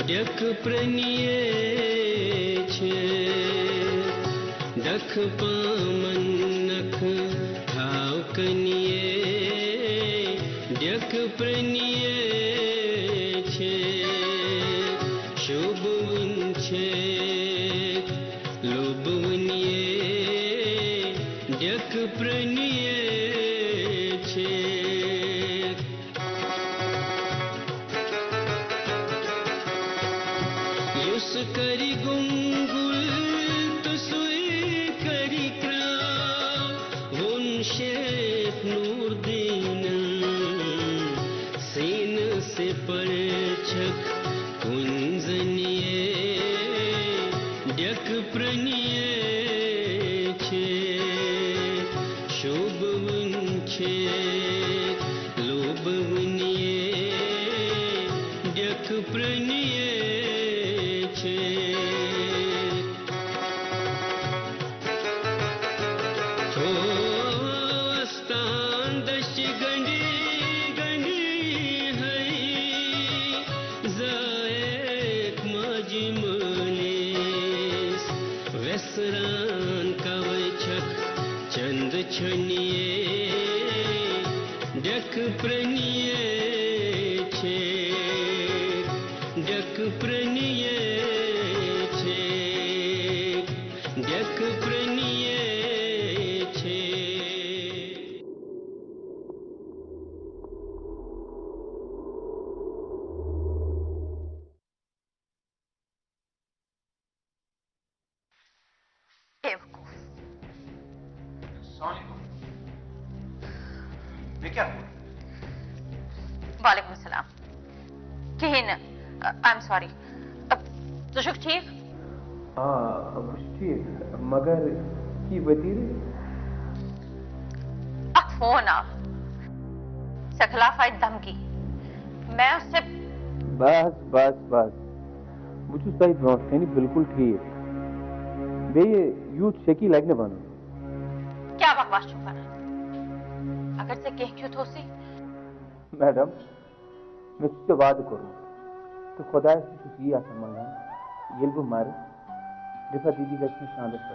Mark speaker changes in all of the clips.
Speaker 1: Duck प्रणिये छे duck पामन नख ठाव कनिये डक प्रणिये छे शोभवन छे लोभवनिये डक प्रणिये छे युस करी गुंगुल तो सुई करी क्राव हुन शेख नूरदीन सीन से परछक कुंजनिये डक प्रणिये छे शोभवन छे लोभवनिये डक प्रणिये छे थो अस्तान दश गंडी गंडी हई जाएक माजी मनीस वेसरान कवचक चंद छनिये डक प्रणिये छे डक प्रणिये छे डक प्रणिये छे
Speaker 2: बेवकूफ।
Speaker 3: ये क्या हुआ?
Speaker 2: वालेकुम सलाम। कहीं आई एम सॉरी। तो शुक ठीक?
Speaker 4: हाँ कुछ ठीक मगर की वतीरे
Speaker 2: अब फोन आ से खिलाफ आई धमकी मैं उससे
Speaker 4: बस बस बस बस तह ब्रोह बिल्कुल ठीक बे यूथ शकी लगने बनो
Speaker 2: क्या बकवास छू कर अगर से कह क्यों थोसी
Speaker 4: मैडम मैं तुझसे वाद करूँ तो खुदा ये मंगान ये बह मर रिफा दीदी गि शांदस पे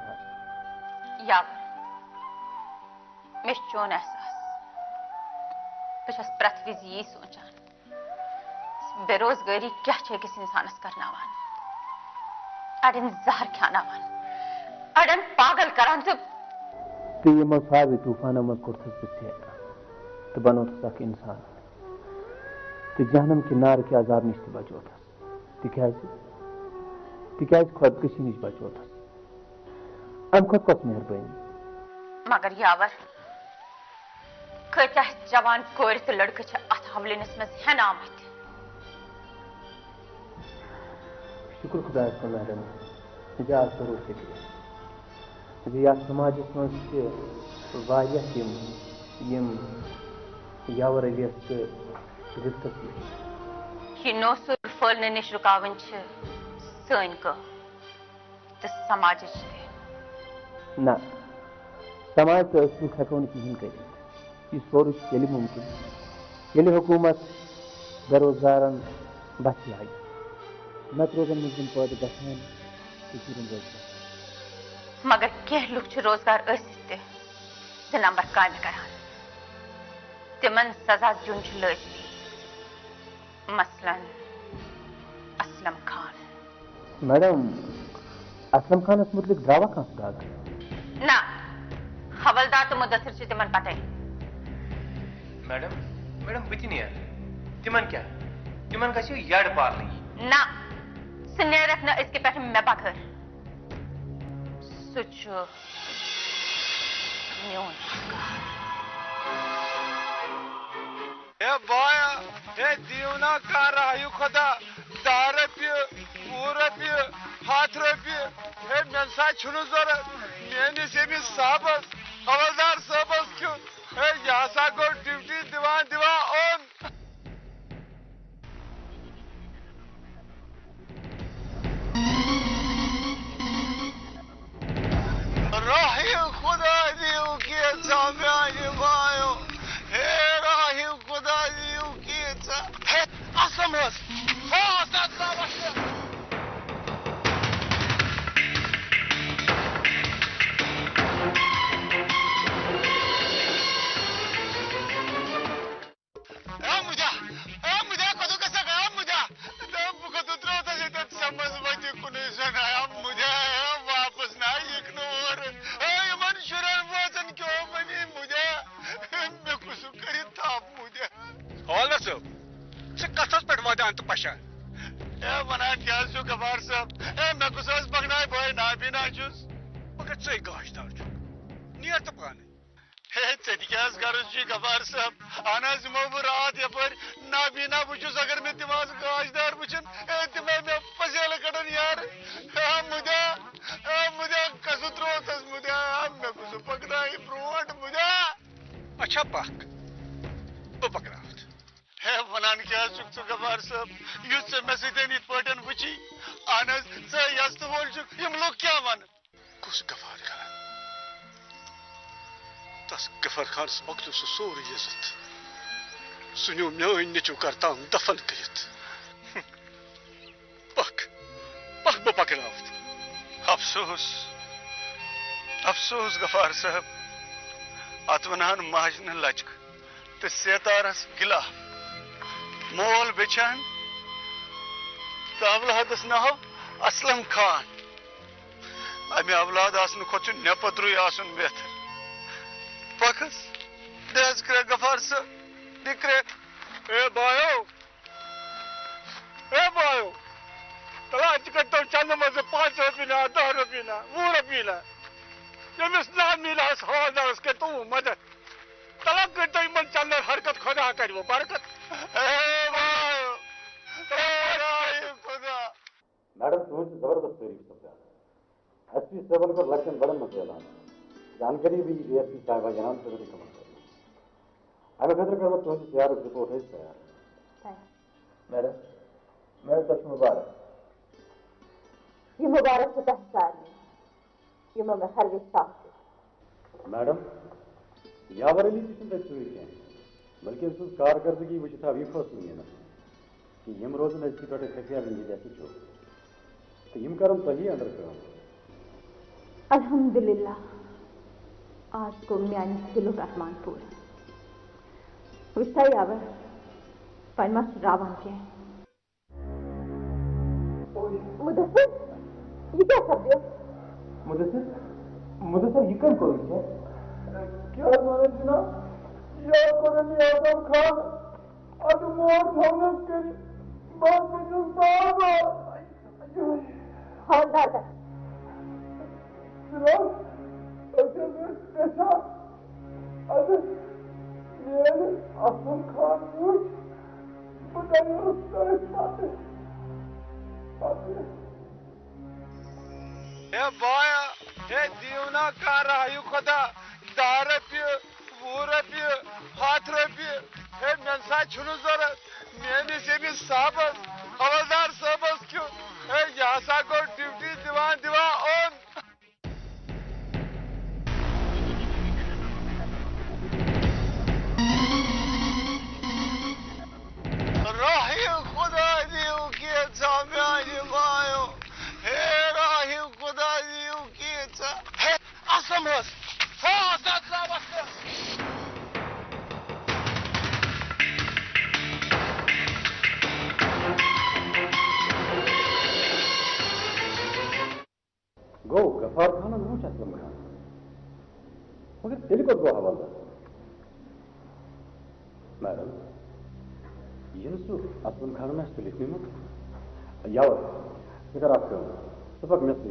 Speaker 2: यावर मे चोन एहसास बस प्रत विज यी सोचान बेरोजगारी क्या अकिस इंसानस करनावान अड़न जहर खानावान अड़न पागल करान
Speaker 4: तो यमो साबि तूफान मज कोर्थस तो बनोथस अख इंसान तो जहनम के नार के अजाब नश बचोथस तिकाज खुदकशी नश बचोथस अम खुद कस मेहरबानी
Speaker 2: मगर यावर कत्या जवान कोर तो लड़के अथ हवलिनस मज हेन आमत
Speaker 4: शुक्र खुदा मैडम इजाज करो शुक्रिया या समाजस मज यम यावर अलियस रिश्तस
Speaker 2: यह नोसुर फलने नश रुकावन सन कह तो समाज
Speaker 4: ना समाज तो हेको कहें कर यह सोर ये मुमकिन ये हुकूमत बेरोजगारन बस लाग नत रोजन मुजम पैदा गसान रोजगार
Speaker 2: मगर कह लुक रोजगार ज नंबर काम करान तिमन सजा जुन लजती मसलन असलम खान
Speaker 4: मैडम असलम खानस मुतलिक द्रावा कह दाग
Speaker 2: ना हवलदार तो मुदसर तिमन पते
Speaker 3: मैडम मैडम बत तिमन क्या तिमन गो यड़ पाल
Speaker 2: ना सह नेरक न इसके पे मे बगैर सह म्योन
Speaker 5: हे बाया हे दीवना का रायु खुदा 10 रुपये 5 रुपये 7 रुपये हे मेसा छुनु जरूरत मेनिस यमिस साहबस हवलदार साहबस क्यों हे यहाँ गो ड्यूटी दिवान ओन राही खुदा दियो के सामने मायो हे राही खुदा दियो के हे असमस हो सत्ता ए वनान क्या छु गफार साहब ए मैं गुसास पकड़ाए भाई नाबीना छुस मगर चे गाशदार छु नियर तो पाने हे चदियास गरज छु गफार साहब आना जुमो रात यपर नाबीना बुझुस अगर मैं दिमाग गाशदार बुझन ए दिमाग में फसेल कड़न यार मुझे कसुत्रो तस मुझे मैं गुसु पकड़ाए ब्रोट मुझे अच्छा पाक वो पकड़ावत है वनान क्या सुख सुख गफार साहब युद्ध से मैं सीधे इत पटन बुची आनस से यस्त बोल चुक ये लोग क्या मान कुछ गफार खान तस गफार खान वक्त सोर इज्जत सुनियो मैं निचु करता हूं दफन करित पक पक वो पकड़ावत अफसोस अफसोस गफार साहब अतवनान महाजन लचक तो सेतारस गिला मोल बेचान तो अवलादस नाव असलम खान अमे अवलाद आसन खोच नेपद्रु आसन बेहतर पकस देस करे गफार साहब दिक्रे ए बायो तला चिकन तो चंद मजे 5 रुपये ना 10 रुपये ना 10 रुपये ना यमिस ना मिला हवालदार उसके तू मदद तलब करते ही मन चंद हरकत खुदा कर वो बरकत
Speaker 6: मैडम तुम्हें जबरदस्त तरीफ सकता है एसपी सेवन पर लक्षण बड़न मत ऐलान जानकारी भी एसपी साहब जनाब से भी कमल कर हमें खतर कर तुम्हें तैयार रिपोर्ट है तैयार
Speaker 4: मैडम मैं तश मुबारक
Speaker 2: ये मुबारक से पहचान ये मैं हर विश्वास
Speaker 6: मैडम यावर अली चुरी क्या बल्कि उस कारकर्दगी वो था अभी फर्स्ट नहीं है ना कि यम रोज में इसकी टोटे खसिया भी जैसी छो तो यम करम सही अंडर करम
Speaker 2: अल्हम्दुलिल्लाह आज को म्यानी दिलो का अरमान पूरा विस्ता यावर परमा रावण के मुदस्सिर ये क्या शब्द है
Speaker 4: मुदस्सिर ये कौन कोई है क्या माने जनाब या कोरनी आदम खान आज मोर होने के बाद मुझे साहब
Speaker 2: हवलदार का
Speaker 4: जनाब ऐसे में कैसा अरे ये असलम खान पूछ बताइए उसका साथ
Speaker 5: हे बाया हे दीवना का रायु खुदा 10 रुपये 20 रुपये 7 रुपये हे मनसा छुनु जरूरत मैंने से भी साहब हवलदार साहब क्यों हे यासा को ड्यूटी दिवा ऑन राही खुदा दियो के सामने बायो हे राही खुदा दियो के हे असमस हो दादा बस
Speaker 6: गो गफार खान वो असलम खान मगर तेल को गो हवालदार मैडम यंसु असलम खान में लिखने मत यावर फिकर आप करो सफक में से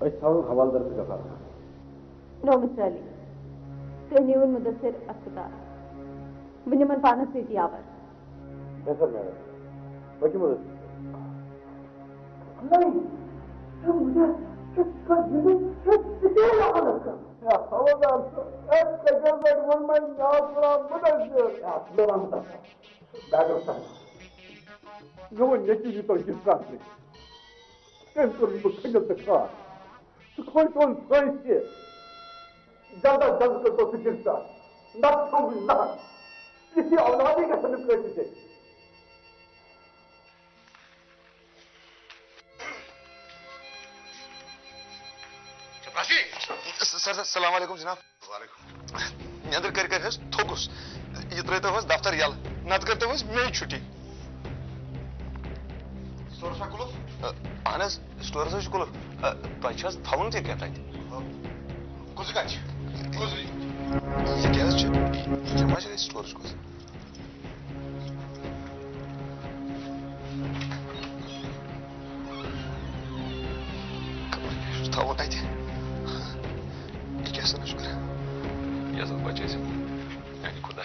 Speaker 6: ऐसा हवालदार से गफार खान
Speaker 2: नो मिस्टर अली कहनीवन मुदस्सिर अस्पताल विनिमन पानस से यावर
Speaker 6: यस सर मैडम बाकी मदद
Speaker 4: नहीं तो मुझे किसका जिंदगी किसके लाना का या हवलदार एक सेकंड में वन माय नाम पूरा मुदस्सिर या सुलाम ता बैगर साहब नो नेकी तो जिसका से कैसे भी खंजर तक तो कोई कौन साइंस के ज्यादा जल्द तो सिकिरता ना समझना किसी औलादी का सनक करते थे
Speaker 5: सर सलाम वालेकुम जनाब वालेकुम अंदर कर थोकुस ये त्रेतो दफ्तर यल नत करते मे छुट्टी स्टोर कुल अहन स्टोर कुल तुम थवन तक कुछ स्टोर थो तत क्या शुक्र यह बचे यानी खुदा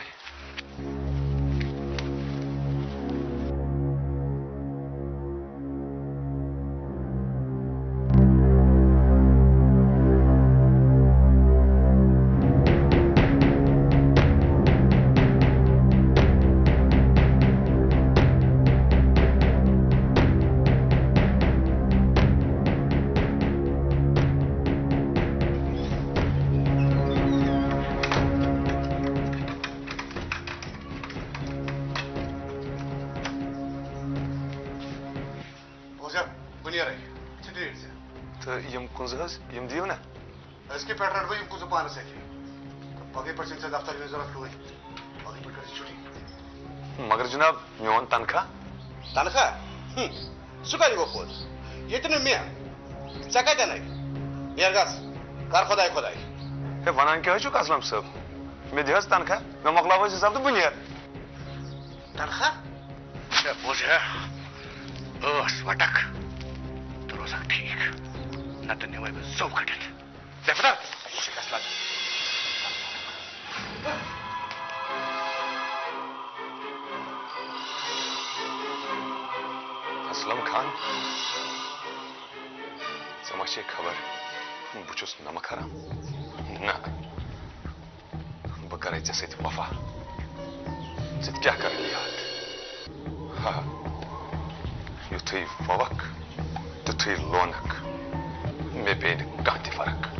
Speaker 5: यम दियो ना
Speaker 7: इसके पेट रट यम कुछ पान से पगे पर से दफ्तर में जरूरत हुई पगे पर कर छुट्टी
Speaker 5: मगर जनाब मोन तनख्वाह
Speaker 7: सुकाली वो पोज ये तो मैं चका नहीं मेरगास कार खुदाई
Speaker 5: हे वनान क्या हो असलम साहब मैं दिहस तनख्वाह मैं मकलाव हिसाब तो बुनियाद
Speaker 7: तनख्वाह बोझ है वटक तो रोजा ठीक न तो निवाई में सब कटल देखो शिकस्त लग
Speaker 5: असलम खान समझे खबर बुचुस नमक हराम ना बकर जैसे वफा जित क्या कर याद हाँ युथी ववक तुथी लोनक में बेन कांति फर्क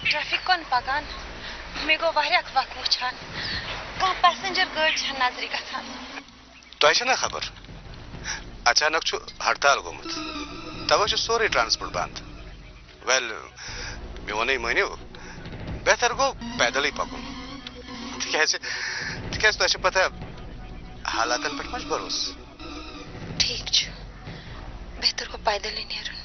Speaker 8: ट्रैफिक कौन पकान मेगो वारियाक वक्त वुचान कह पैसेंजर गाड़ी छन नजरी गथान
Speaker 7: तो ना खबर अचानक छु हड़ताल गोमुत तब छु सोरे ट्रांसपोर्ट बंद वेल मे वने मनियो बेहतर गो पैदल ही पकुन तिकाज तो पता हालातन पर मच भरोस
Speaker 8: ठीक छु बेहतर को पैदल ही नेरुन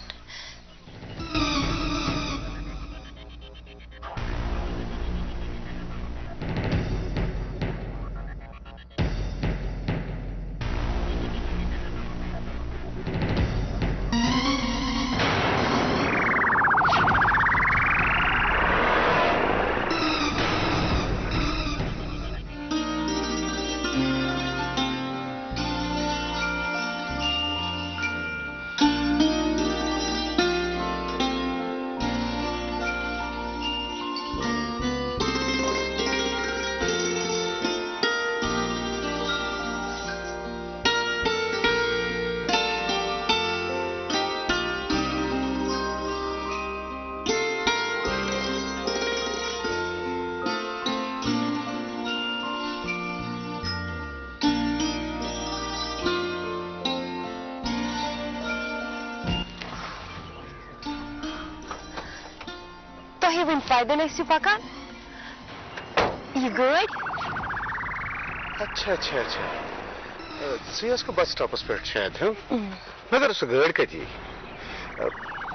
Speaker 8: पैदल ऐसी पकान ये गाड़ी
Speaker 7: अच्छा सीएस को बस स्टॉप पर शायद है मगर उस गाड़ी का जी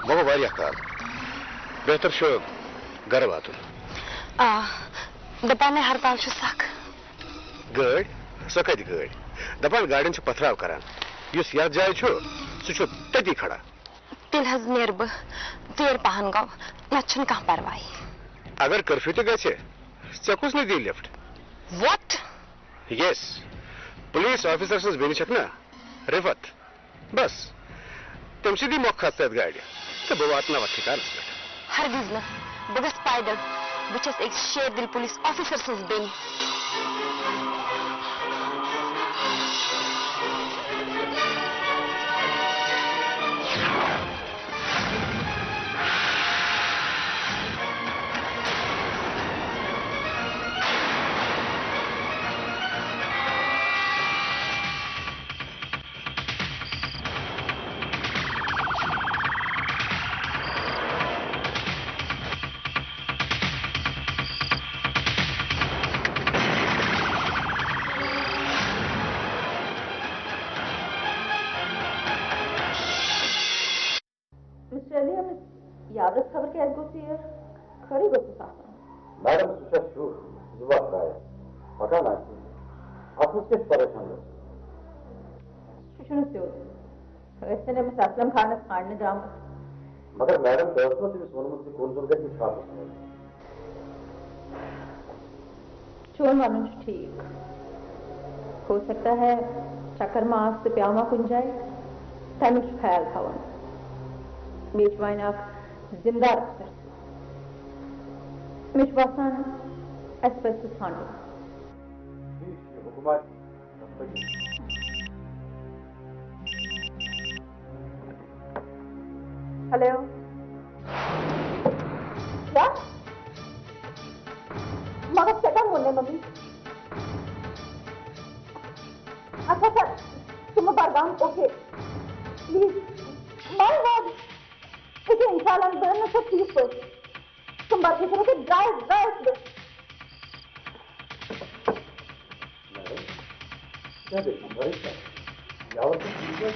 Speaker 7: मगो वारिया काल बेहतर शो घर वातु
Speaker 8: दपाने हड़ताल छु सक
Speaker 7: गाड़ी सकद गाड़ी दपान गाड़ियन छु पथराव करान युस याद जाय छु सु छु तती खड़ा
Speaker 8: तिल हज नेरब देर पहन गाव नछन कहां परवाई
Speaker 7: अगर कर्फ्यू तो गए चकुस नहीं दी lift
Speaker 8: what
Speaker 7: yes police officer से बेनी ना रिफत बस तुम सीधी मौका खाते गाड़ी तो बह वात ठिकानस पे
Speaker 8: हरगिज न बह गस पैदल बस एक शेर दिल पुलिस ऑफिसर सज बेन
Speaker 2: Yavrum खबर के गोसी खरी गोसी साहब
Speaker 6: मैडम सुशा शू जुवा राय पता ना आप मुझसे परेशान हो
Speaker 2: शुशुन से वैसे ने मैं असलम खान ने खाने जाऊं
Speaker 6: मगर मैडम दोस्तों से सोन मुझसे कौन कौन का कुछ खास है
Speaker 2: चोन मालूम ठीक हो सकता है चक्कर मास से प्यामा कुंजाए तमिश ख्याल था मेजबान जिंदा रख मिशवासान एस्पेक्ट खाने
Speaker 6: हुकूमत
Speaker 2: हेलो क्या मगर चटा मोने मम्मी अच्छा सर तुम बारगाम ओके प्लीज माय गॉड इसे इंशाल्लाह बरना सब ठीक हो तुम बात करो कि ड्राइव
Speaker 6: क्या देखो भाई यावर से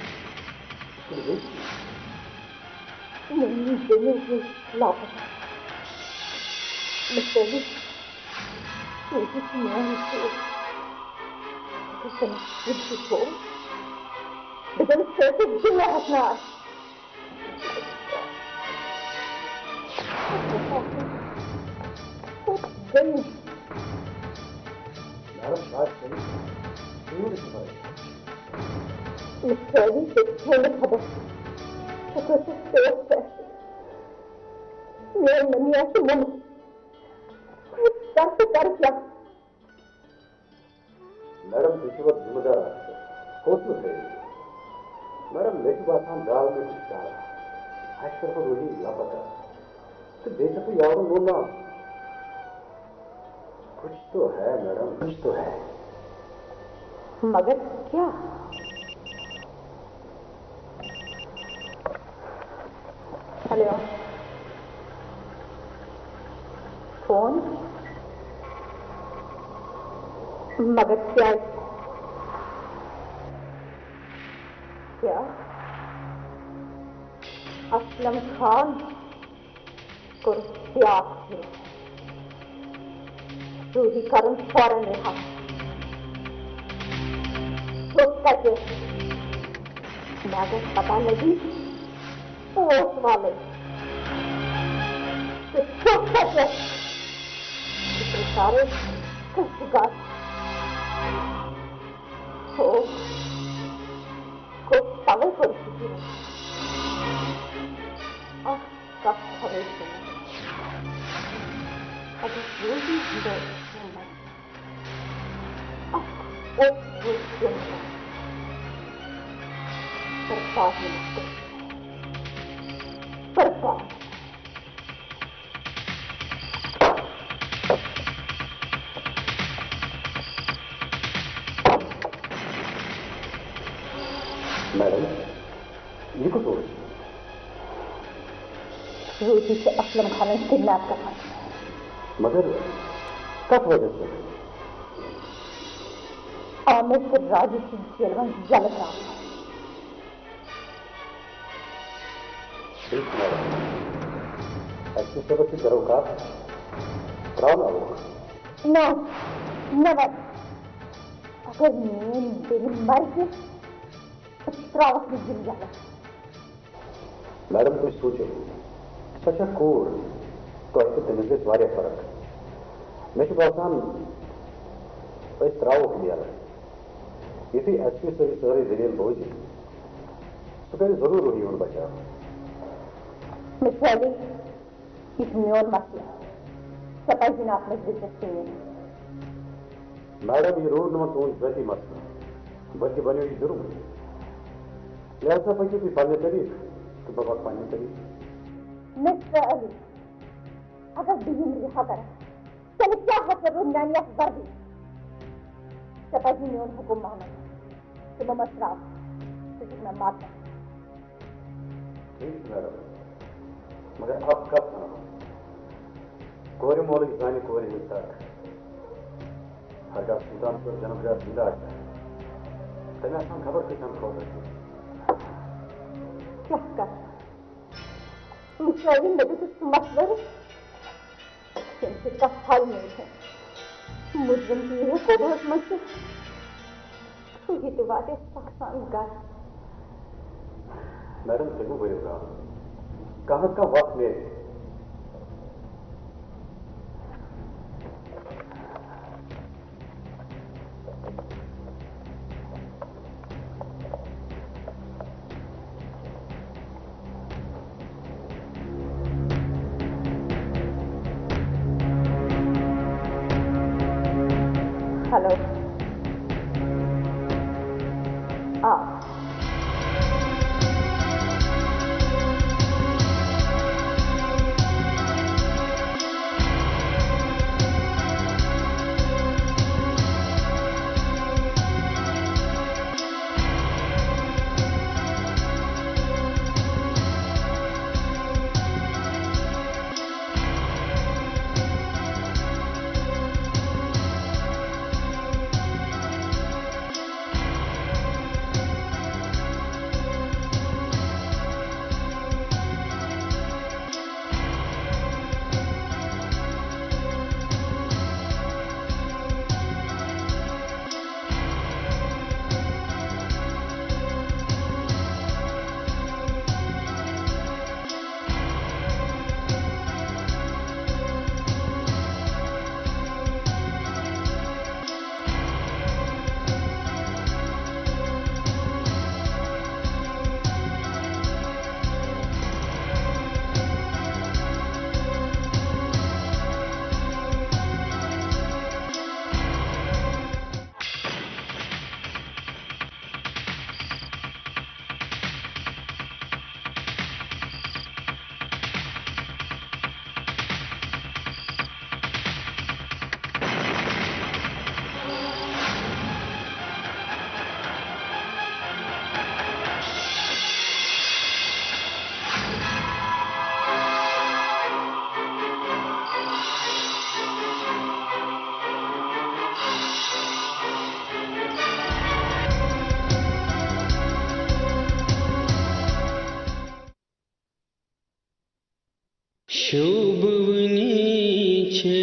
Speaker 2: नहीं देने की लापता मिस्टर जी तो कुछ नहीं है कुछ नहीं हो लेकिन कैसे जिंदा हंसना गई
Speaker 6: मैडम बात करी
Speaker 2: मिस्टर जी से खबर मेरे मनिया से मन कर क्या
Speaker 6: मैडम रिश्वत जिम्मेदार हो तो है मैडम मेरी बात हम गाल में कुछ डाला आजकल तो वही लापता तो देख तो यार बोलना कुछ तो है मैडम कुछ तो है
Speaker 2: मगर क्या हेलो फोन मगर क्या क्या असलम खान को त्याग रूही करण फौरन रहा चुप करके मगर पता लगी पोस्ट वाले तो चुप करके इतने सारे खुशगार को पागल कर चुकी है और कब खबर सुना अगर वो भी जीरो बर्बाद
Speaker 6: मैडम ये को तो
Speaker 2: रूही से असलम खान ने किडनैप करना
Speaker 6: मगर कब वजह से
Speaker 2: आमिर से राजू की जेलवा जलत रहा
Speaker 6: अच्छी तरह से करो का कराओ ना वो
Speaker 2: नो नेवर अगर मैं दिन मर के त्रावक में गिर जाएगा
Speaker 6: मैडम कुछ सोचो सचा कोर तो ऐसे तनिके वारे फर्क मैं तो बासान इस त्रावक लिया यदि एचपी सारी जरिए बोझ तो कहीं जरूर होगी उन बचा
Speaker 2: मिसाली इस म्योन मसला सपाई जी आप में दिलचस्पी नहीं
Speaker 6: मैडम ये रोड नंबर तो जैसी मसला बल्कि बने हुई जरूर लिहाजा बच्चे भी पढ़ने तरीक तो बाबा पढ़ने तरीक
Speaker 2: मिस्टर अली अगर बीवी रिहा करें चले क्या है जरूर नानिया वर्दी सपाई जी म्योन हुकुम माना तो मम्मा श्राप तो जितना माता
Speaker 6: ठीक मैडम मगर अब कब कोरे मोल की जाने कोरे मिलता है हर का सुल्तानपुर जन्मगाह जिला है तने आसान खबर के हम खोल रहे
Speaker 2: क्या कर मिसाली मेरे तो मसवर जिनसे का हाल नहीं है मुझे की है कोरोस मत तू ही तो बातें सासान कर
Speaker 6: मैडम सेगू बोलेगा कहाँ का वक्त में
Speaker 2: हेलो
Speaker 1: शोभवनी छे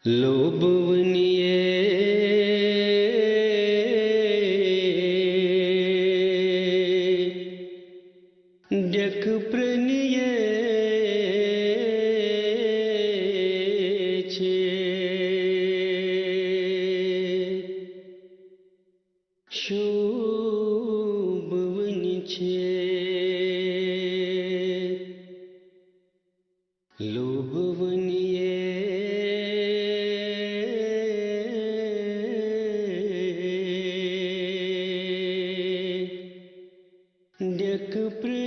Speaker 1: लोभवनिये जक प्रणिये छे शोभवनी छे लोभवनिये जक प्र